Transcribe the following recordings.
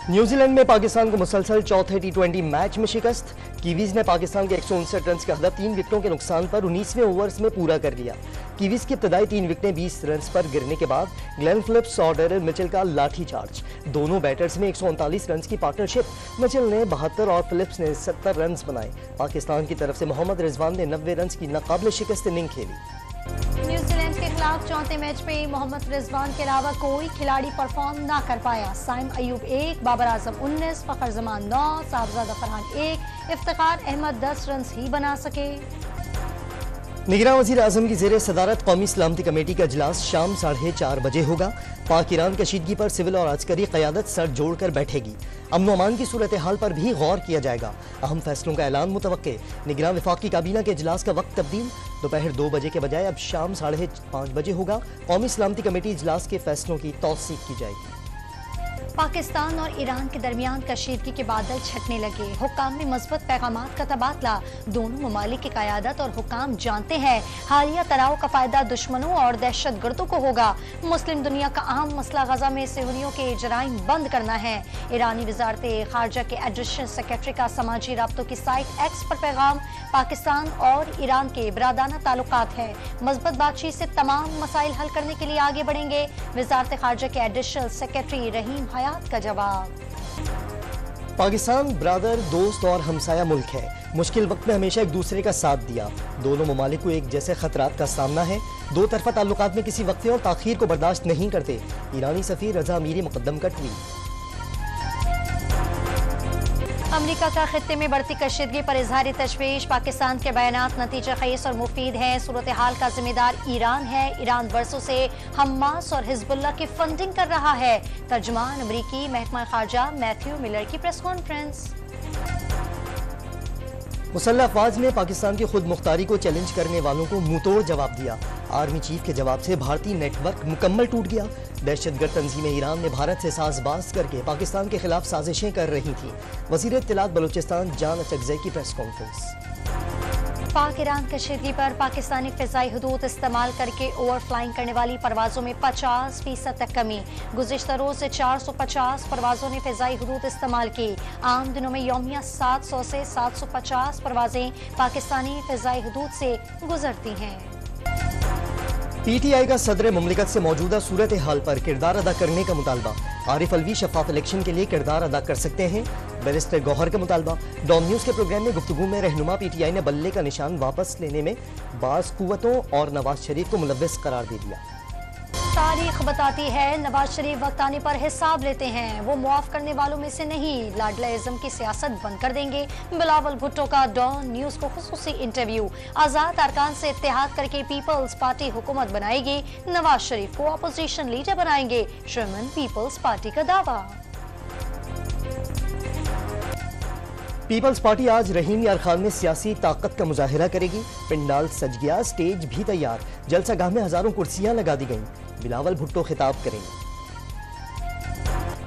New Zealand में पाकिस्तान को मुसलसल चौथे टी20 मैच में शिकस्त। कीवीज ने पाकिस्तान के 159 रन का हदफ 3 विकेटों के नुकसान पर 19वें ओवर्स में पूरा कर लिया। कीवीज की इब्तदाई 3 विकेटें 20 रन पर गिरने के बाद ग्लेन फिलिप्स और डेरिल मिचेल का लाठी चार्ज। दोनों बैटर्स में 139 रन की पार्टनरशिप। मिचेल ने 72 और फिलिप्स ने 70 रन बनाए। पाकिस्तान की तरफ से मोहम्मद रिजवान ने 90 रन की नाकाबिल शिकस्त इनिंग खेली। न्यूजीलैंड के खिलाफ चौथे मैच में मोहम्मद रिजवान के अलावा कोई खिलाड़ी परफॉर्म ना कर पाया। साइम अयूब 1, बाबर आजम 19, फखर जमान 9, साहबजादा फरहान 1, इफ्तिखार अहमद 10 रन ही बना सके। निगरान वज़ीर आज़म की ज़ेरे सदारत कौमी सलामती कमेटी का इजलास शाम 4:30 बजे होगा। पाक ईरान कशीदगी पर सिविल और अस्करी क़यादत सर जोड़कर बैठेगी। अमन अमान की सूरत हाल पर भी गौर किया जाएगा। अहम फैसलों का ऐलान मुतवक्के। निगरान वफाकी काबीना के इजलास का वक्त तब्दील। दोपहर 2 बजे के बजाय अब शाम 5:30 बजे होगा। कौमी सलामती कमेटी इजलास के फैसलों की तौसीक की जाएगी। पाकिस्तान और ईरान के दरमियान कशीदगी के बादल छटने लगे। हुक्काम में मज़बूत पैगामात का तबादला। दोनों ममालिक की क़यादत और हुक्काम जानते हैं हालिया तनाव का फायदा दुश्मनों और दहशत गर्दों को होगा। मुस्लिम दुनिया का अहम मसला गजा में सेहूनियों के जराइम बंद करना है। ईरानी वजारत खारजा के एडिशनल सेक्रेटरी का समाजी राब्तों की साइट एक्स पर पैगाम। पाकिस्तान और ईरान के बरादाना ताल्लुकात हैं। मज़बूत बातचीत से तमाम मसाइल हल करने के लिए आगे बढ़ेंगे। वजारत खारजा के एडिशनल सेक्रेटरी रहीम हयात का जवाब। पाकिस्तान ब्रादर, दोस्त और हमसाया मुल्क है। मुश्किल वक्त में हमेशा एक दूसरे का साथ दिया। दोनों ममालिक को एक जैसे खतरात का सामना है। दो तरफा ताल्लुकात में किसी वक्फे और ताखीर को बर्दाश्त नहीं करते। ईरानी सफीर रजा अमीरी मुकद्दम का ट्वीट। अमेरिका का खित्ते में बढ़ती कशीदगी पर इजहार तशवीश। पाकिस्तान के बयानात नतीजा खीस और मुफीद हैं। सूरत हाल का जिम्मेदार ईरान है। ईरान बरसों से हमास और हिजबुल्लाह की फंडिंग कर रहा है। तर्जुमान अमरीकी महकमा खारजा मैथ्यू मिलर की प्रेस कॉन्फ्रेंस। मुसल्लह अफवाज ने पाकिस्तान की खुद मुख्तारी को चैलेंज करने वालों को मुंहतोड़ जवाब दिया। आर्मी चीफ के जवाब से भारतीय नेटवर्क मुकम्मल टूट गया। दहशतगर्द तंजीमें ईरान ने भारत से साजबाज करके पाकिस्तान के खिलाफ साजिशें कर रही थी। वज़ीर इत्तलात बलूचिस्तान जान अचकज़ई की प्रेस कॉन्फ्रेंस। पाक ईरान कशीदगी पर पाकिस्तानी फ़िज़ाई हदूद इस्तेमाल करके ओवर फ्लाइंग करने वाली परवाज़ों में 50% तक कमी। गुज़िश्ता रोज़ से 450 परवाज़ों ने फ़िज़ाई हदूद इस्तेमाल की। आम दिनों में यौमिया 700 से 750 परवाज़ें पाकिस्तानी फ़िज़ाई हदूद से गुजरती हैं। PTI का सदर मुमलिकत से मौजूदा सूरत हाल पर किरदार अदा करने का मुतालबा। आरिफ अलवी शफाफ इलेक्शन के लिए किरदार अदा कर सकते हैं। बैरिस्टर गौहर का मुतालबा। डॉन न्यूज़ के प्रोग्राम में गुफ्तगू में रहनुमा PTI ने बल्ले का निशान वापस लेने में बाज़ कुव्वतों और नवाज शरीफ को मुलव्विस करार दे दिया। तारीख बताती है नवाज शरीफ वक्त आने पर हिसाब लेते हैं। वो मुआफ करने वालों में से नहीं। लाडलाइज्म की सियासत बंद कर देंगे। बिलावल भुट्टो का डॉन न्यूज़ को खुसूसी इंटरव्यू। आज़ाद अरकान से इत्तेहाद करके पीपल्स पार्टी हुकूमत बनाएगी। नवाज शरीफ को अपोजिशन लीडर बनाएंगे। चेयरमैन पीपल्स पार्टी का दावा। पीपल्स पार्टी आज रहीम यार खान में सियासी ताकत का मुजाहिरा करेगी। पिंडाल सज गया, स्टेज भी तैयार। जलसागाह में हजारों कुर्सियां लगा दी गईं। बिलावल भुट्टो खिताब करेंगे।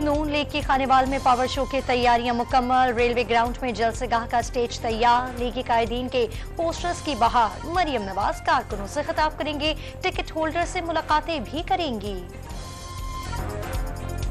नून लीग की खानेवाल में पावर शो की तैयारियां मुकम्मल। रेलवे ग्राउंड में जलसेगाह का स्टेज तैयार। लीगी कायदीन के पोस्टर्स की बहार। मरियम नवाज कारकुनों से खिताब करेंगे। टिकट होल्डर से मुलाकातें भी करेंगी।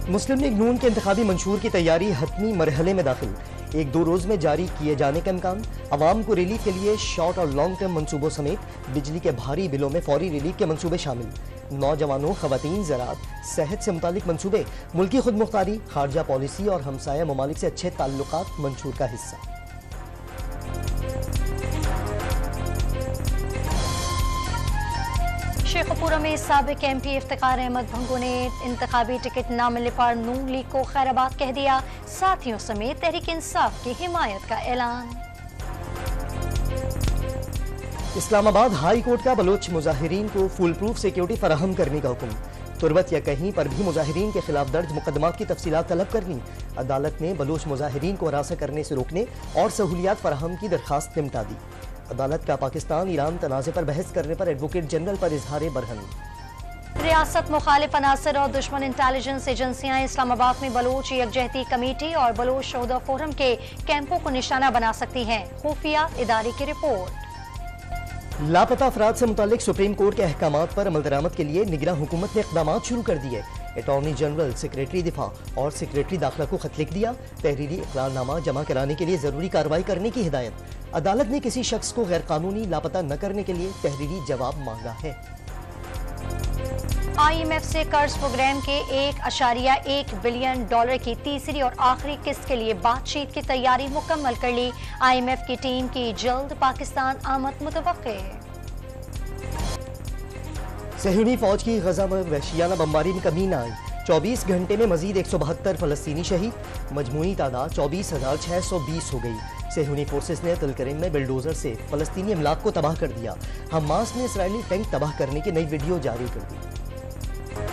मुस्लिम लीग नून के इंतखाबी मंशूर की तैयारी हतमी मरहले में दाखिल। 1-2 रोज में जारी किए जाने का इम्कान। अवाम को रिलीफ के लिए शॉर्ट और लॉन्ग टर्म मंसूबों समेत बिजली के भारी बिलों में फौरी रिलीफ के मंसूबे शामिल। नौजवानों, खवातीन, ज़राअत, सेहत से मुतालिक मंसूबे, मुल्की खुद मुख्तारी, खारजा पॉलिसी और हमसाया ममालिक से अच्छे ताल्लुकात मंशूर का हिस्सा। शेखपुरा में साबिक MP इफ्तिखार अहमद भंगू ने इंतखाबी टिकट न मिलने पर नून लीग को खैराबाद कह दिया। साथियों समेत तहरीक इंसाफ की हिमायत का ऐलान। इस्लामाबाद हाई कोर्ट का बलोच मुजाहिरीन को फुल प्रूफ सिक्योरिटी फराहम करने का हुक्म। तुरबत या कहीं पर भी मुजाहिरीन के खिलाफ दर्ज मुकदमात की तफसीलात तलब करनी। अदालत ने बलोच मुजाहिरीन को हरासा करने से रोकने और सहूलियात फराहम की दरखास्त निपटा दी। अदालत का पाकिस्तान ईरान तनाज़े पर बहस करने पर एडवोकेट जनरल पर इजहार बरहमी। रियासत मुखालिफ अनासर और दुश्मन इंटेलिजेंस एजेंसियां इस्लामाबाद में बलोच यकजहती कमेटी और बलोच शोधा फोरम के कैंपों को निशाना बना सकती हैं। खुफिया इदारे की रिपोर्ट। लापता अफराद से मुतालिक सुप्रीम कोर्ट के अहकामात पर अमल दरामद के लिए निगरान हुकूमत ने इक़दामात शुरू कर दिए। अटॉर्नी जनरल, सेक्रेटरी दिफा और सेक्रेटरी दाखिला को खत लिख दिया। तहरीरी इकरारनामा जमा कराने के लिए जरूरी कार्रवाई करने की हिदायत। अदालत ने किसी शख्स को गैर कानूनी लापता न करने के लिए तहरीरी जवाब मांगा है। IMF से कर्ज प्रोग्राम के $1.1 बिलियन की तीसरी और आखिरी किस्त के लिए बातचीत की तैयारी मुकम्मल कर ली। IMF की टीम की जल्द पाकिस्तान आमद मुतवक्के। सहयूनी फौज की गजा में वहशियाना बमबारी में कमी न आई। 24 घंटे में मजीद 172 फलस्तीनी शहीद। मजमूई तादाद 24,620 हो गई। सहयूनी फोर्सेस ने तलकरीम में बिल्डोजर से फलस्तीनी अमलाक को तबाह कर दिया। हमास ने इसराइली टैंक तबाह करने की नई वीडियो जारी कर दी।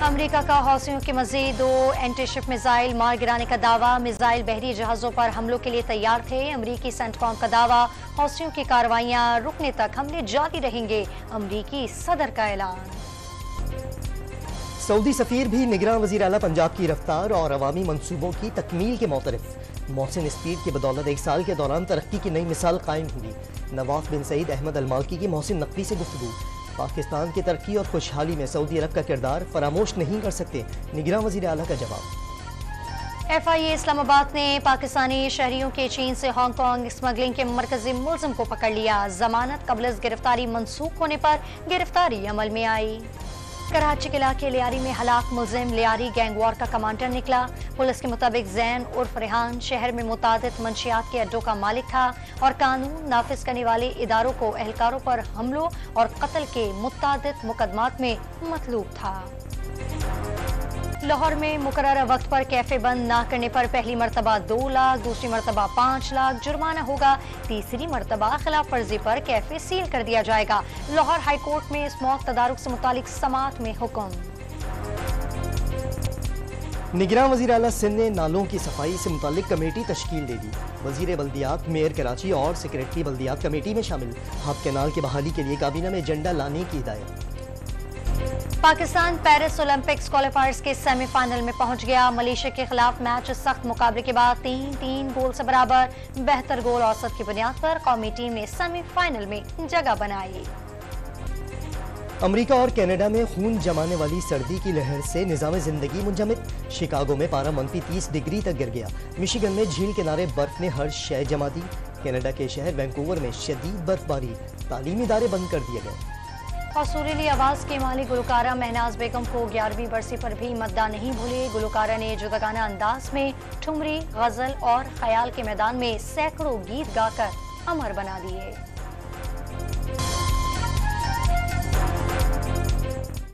अमेरिका का हौसियों के मजीद 2 एंटीशिप मिसाइल मार गिराने का दावा। मिसाइल बहरी जहाजों पर हमलों के लिए तैयार थे। अमरीकी सेंटकॉम का दावा, हौसियों की कार्रवाइयां रुकने तक हमले जारी रहेंगे। अमरीकी सदर का ऐलान। सऊदी सफीर भी निगरान वजीर आला पंजाब की रफ्तार और अवामी मंसूबों की तकमील के मोतरफ। मोहसिन स्पीड की बदौलत 1 साल के दौरान तरक्की की नई मिसाल कायम हुई। नवाफ बिन सईद अहमद अल माल्की की मोहसिन नकवी से गुफ्तगू। पाकिस्तान की तरक्की और खुशहाली में सऊदी अरब का किरदार फरामोश नहीं कर सकते, निगरान वजीर आला का जवाब। FIA इस्लामाबाद ने पाकिस्तानी शहरियों के चीन से हांगकांग स्मगलिंग के मरकजी मुल्जिम को पकड़ लिया। जमानत कबल गिरफ्तारी मनसूख होने पर गिरफ्तारी अमल में आई। कराची के इलाके लियारी में हलाक मुल्जिम लियारी गैंगवार का कमांडर निकला। पुलिस के मुताबिक जैन उर्फ रेहान शहर में मुतादिद मंशियात के अड्डों का मालिक था और कानून नाफिज करने वाले इदारों को एहलकारों पर हमलों और कत्ल के मुतादिद मुकदमात में मतलूब था। लाहौर में मुकर्रर वक्त पर कैफे बंद ना करने पर पहली मरतबा 2 लाख, दूसरी मरतबा 5 लाख जुर्माना होगा। तीसरी मरतबा खिलाफ वर्जी पर कैफे सील कर दिया जाएगा। लाहौर हाई कोर्ट में स्मोक तदारुक से मुतालिक समाअत में हुक्म। निगरान वजीर आला सिंध ने नालों की सफाई से मुतालिक कमेटी तश्कील दे दी। वजीर बल्दियात, मेयर कराची और सेक्रेटरी बल्दियात कमेटी में शामिल। हब कैनाल की बहाली के लिए काबीना में एजेंडा लाने की हिदायत। पाकिस्तान पेरिस ओलंपिक्स क्वालिफायर्स के सेमीफाइनल में पहुंच गया। मलेशिया के खिलाफ मैच सख्त मुकाबले के बाद 3-3 गोल से बराबर बेहतर गोल औसत की बुनियाद पर कौमी टीम ने सेमीफाइनल में जगह बनाई। अमेरिका और कनाडा में खून जमाने वाली सर्दी की लहर से निजाम जिंदगी मुंजमद। शिकागो में पारा -30 डिग्री तक गिर गया। मिशिगन में झील किनारे बर्फ ने हर शय जमा दी। कनाडा के शहर वैंकूवर में शदीद बर्फबारी, तालीमी इदारे बंद कर दिए गए। और सुरीली आवाज की माली गुलकारा महनाज बेगम को 11वीं बरसी पर भी मद्दा नहीं भूले। गुलकारा ने जुदागाना अंदाज में ठुमरी, गजल और ख्याल के मैदान में सैकड़ों गीत गाकर अमर बना दिए।